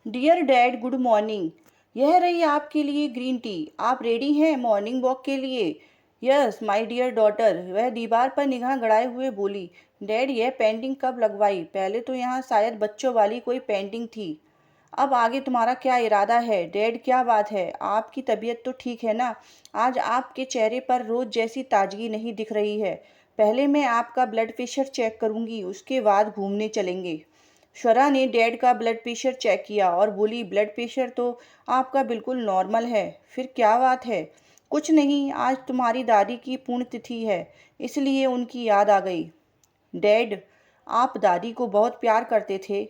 Dear dad, good morning. यह रही आपके लिए ग्रीन टी। आप रेडी हैं मॉर्निंग वॉक के लिए? यस माय डियर डॉटर, वह दीवार पर निगाह गड़ाए हुए बोली। डैड, यह पेंटिंग कब लगवाई? पहले तो यहाँ शायद बच्चों वाली कोई पेंटिंग थी। अब आगे तुम्हारा क्या इरादा है? डैड, क्या बात है? आपकी तबीयत तो ठीक है ना? आज आपके चेहरे पर रोज जैसी ताजगी नहीं दिख रही है। पहले मैं आपका ब्लड प्रेशर चेक करूंगी, उसके बाद घूमने चलेंगे। स्वरा ने डैड का ब्लड प्रेशर चेक किया और बोली, ब्लड प्रेशर तो आपका बिल्कुल नॉर्मल है। फिर क्या बात है? कुछ नहीं, आज तुम्हारी दादी की पुण्यतिथि है, इसलिए उनकी याद आ गई। डैड, आप दादी को बहुत प्यार करते थे।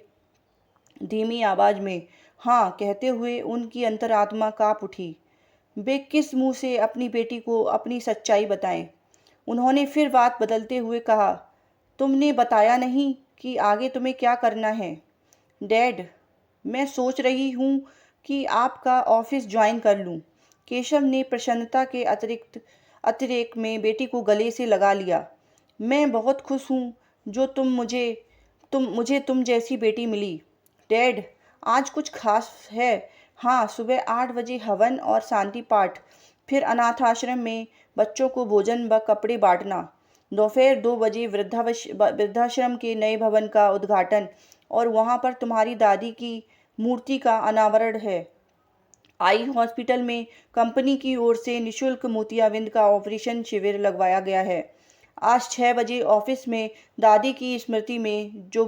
धीमी आवाज में हाँ कहते हुए उनकी अंतरात्मा कांप उठी। वे किस मुंह से अपनी बेटी को अपनी सच्चाई बताएं? उन्होंने फिर बात बदलते हुए कहा, तुमने बताया नहीं कि आगे तुम्हें क्या करना है। डैड, मैं सोच रही हूँ कि आपका ऑफिस ज्वाइन कर लूँ। केशव ने प्रसन्नता के अतिरेक में बेटी को गले से लगा लिया। मैं बहुत खुश हूँ जो तुम जैसी बेटी मिली। डैड, आज कुछ खास है? हाँ, सुबह 8 बजे हवन और शांति पाठ, फिर अनाथ आश्रम में बच्चों को भोजन व कपड़े बांटना, दोपहर 2 बजे वृद्धाश्रम के नए भवन का उद्घाटन, और वहाँ पर तुम्हारी दादी की मूर्ति का अनावरण है। आई हॉस्पिटल में कंपनी की ओर से निशुल्क मोतियाबिंद का ऑपरेशन शिविर लगवाया गया है। आज 6 बजे ऑफिस में दादी की स्मृति में जो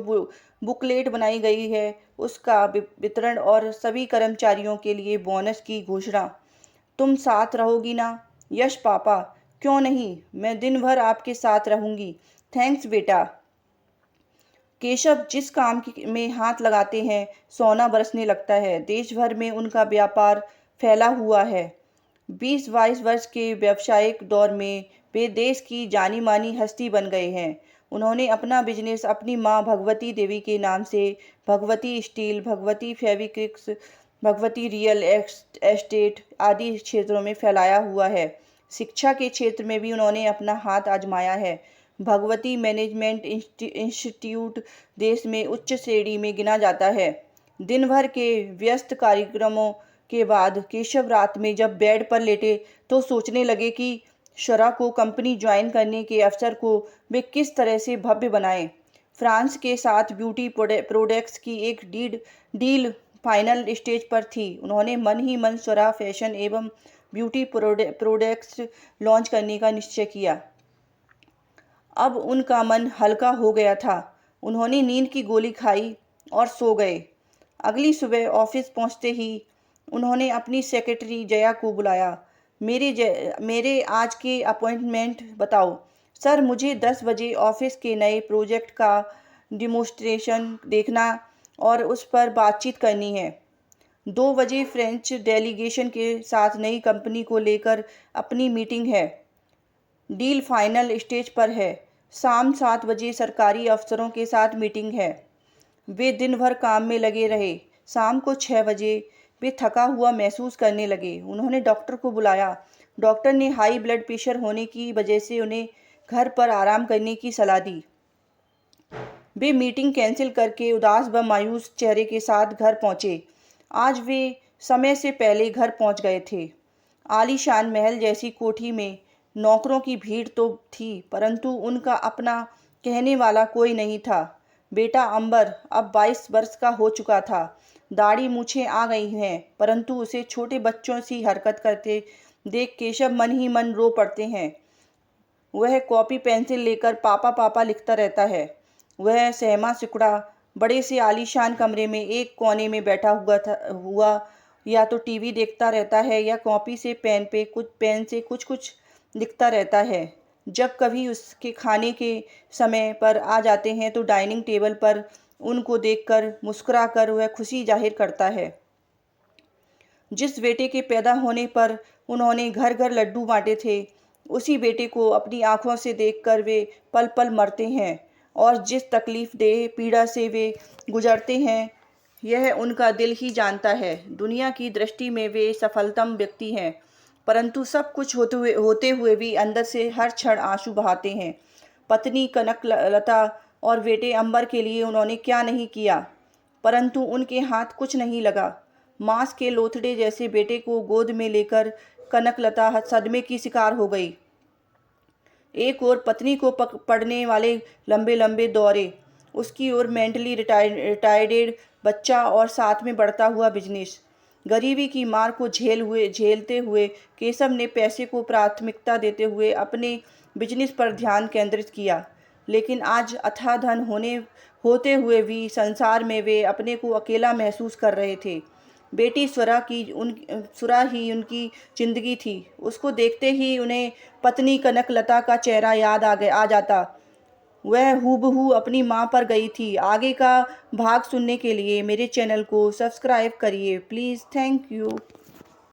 बुकलेट बनाई गई है उसका वितरण और सभी कर्मचारियों के लिए बोनस की घोषणा। तुम साथ रहोगी ना? यश पापा, क्यों नहीं, मैं दिन भर आपके साथ रहूंगी। थैंक्स बेटा। केशव जिस में हाथ लगाते हैं सोना बरसने लगता है। देश भर में उनका व्यापार फैला हुआ है। 20-22 वर्ष के व्यावसायिक दौर में वे देश की जानी मानी हस्ती बन गए हैं। उन्होंने अपना बिजनेस अपनी माँ भगवती देवी के नाम से भगवती स्टील, भगवती फेविक्रिक्स, भगवती रियल एस्टेट आदि क्षेत्रों में फैलाया हुआ है। शिक्षा के क्षेत्र में भी उन्होंने अपना हाथ आजमाया है। भगवती मैनेजमेंट इंस्टीट्यूट देश में उच्च श्रेणी में गिना जाता है। दिन भर के व्यस्त कार्यक्रमों के बाद केशव रात में जब बेड पर लेटे तो सोचने लगे कि शरा को कंपनी ज्वाइन करने के अवसर को वे किस तरह से भव्य बनाएं। फ्रांस के साथ ब्यूटी प्रोडक्ट्स की एक डील फाइनल स्टेज पर थी। उन्होंने मन ही मन स्वरा फैशन एवं ब्यूटी प्रोडक्ट्स लॉन्च करने का निश्चय किया। अब उनका मन हल्का हो गया था। उन्होंने नींद की गोली खाई और सो गए। अगली सुबह ऑफिस पहुंचते ही उन्होंने अपनी सेक्रेटरी जया को बुलाया। मेरे आज के अपॉइंटमेंट बताओ। सर, मुझे 10 बजे ऑफिस के नए प्रोजेक्ट का डिमोस्ट्रेशन देखना और उस पर बातचीत करनी है। 2 बजे फ्रेंच डेलीगेशन के साथ नई कंपनी को लेकर अपनी मीटिंग है। डील फाइनल स्टेज पर है। शाम 7 बजे सरकारी अफसरों के साथ मीटिंग है। वे दिन भर काम में लगे रहे। शाम को 6 बजे वे थका हुआ महसूस करने लगे। उन्होंने डॉक्टर को बुलाया। डॉक्टर ने हाई ब्लड प्रेशर होने की वजह से उन्हें घर पर आराम करने की सलाह दी। वे मीटिंग कैंसिल करके उदास व मायूस चेहरे के साथ घर पहुंचे। आज वे समय से पहले घर पहुंच गए थे। आलीशान महल जैसी कोठी में नौकरों की भीड़ तो थी, परंतु उनका अपना कहने वाला कोई नहीं था। बेटा अंबर अब 22 वर्ष का हो चुका था। दाढ़ी मूछें आ गई हैं, परंतु उसे छोटे बच्चों सी हरकत करते देख केशव मन ही मन रो पड़ते हैं। वह कॉपी पेंसिल लेकर पापा पापा लिखता रहता है। वह सहमा सिकुड़ा बड़े से आलीशान कमरे में एक कोने में बैठा हुआ या तो टीवी देखता रहता है या कॉपी से पेन से कुछ कुछ लिखता रहता है। जब कभी उसके खाने के समय पर आ जाते हैं तो डाइनिंग टेबल पर उनको देखकर मुस्कुराकर वह खुशी जाहिर करता है। जिस बेटे के पैदा होने पर उन्होंने घर घर लड्डू बांटे थे, उसी बेटे को अपनी आंखों से देखकर वे पल पल मरते हैं, और जिस तकलीफ देह पीड़ा से वे गुजरते हैं यह उनका दिल ही जानता है। दुनिया की दृष्टि में वे सफलतम व्यक्ति हैं, परंतु सब कुछ होते हुए भी अंदर से हर क्षण आंसू बहाते हैं। पत्नी कनक लता और बेटे अंबर के लिए उन्होंने क्या नहीं किया। परंतु उनके हाथ कुछ नहीं लगा। मांस के लोथड़े जैसे बेटे को गोद में लेकर कनकलता सदमे की शिकार हो गई। एक ओर पत्नी को पड़ने वाले लंबे लंबे दौरे, उसकी ओर मेंटली रिटायर्डेड बच्चा और साथ में बढ़ता हुआ बिजनेस। गरीबी की मार को झेलते हुए केशव ने पैसे को प्राथमिकता देते हुए अपने बिजनेस पर ध्यान केंद्रित किया। लेकिन आज अथाह धन होते हुए भी संसार में वे अपने को अकेला महसूस कर रहे थे। बेटी सुरा ही उनकी जिंदगी थी। उसको देखते ही उन्हें पत्नी कनकलता का चेहरा याद आ जाता। वह हूबहू अपनी माँ पर गई थी। आगे का भाग सुनने के लिए मेरे चैनल को सब्सक्राइब करिए प्लीज़। Thank you.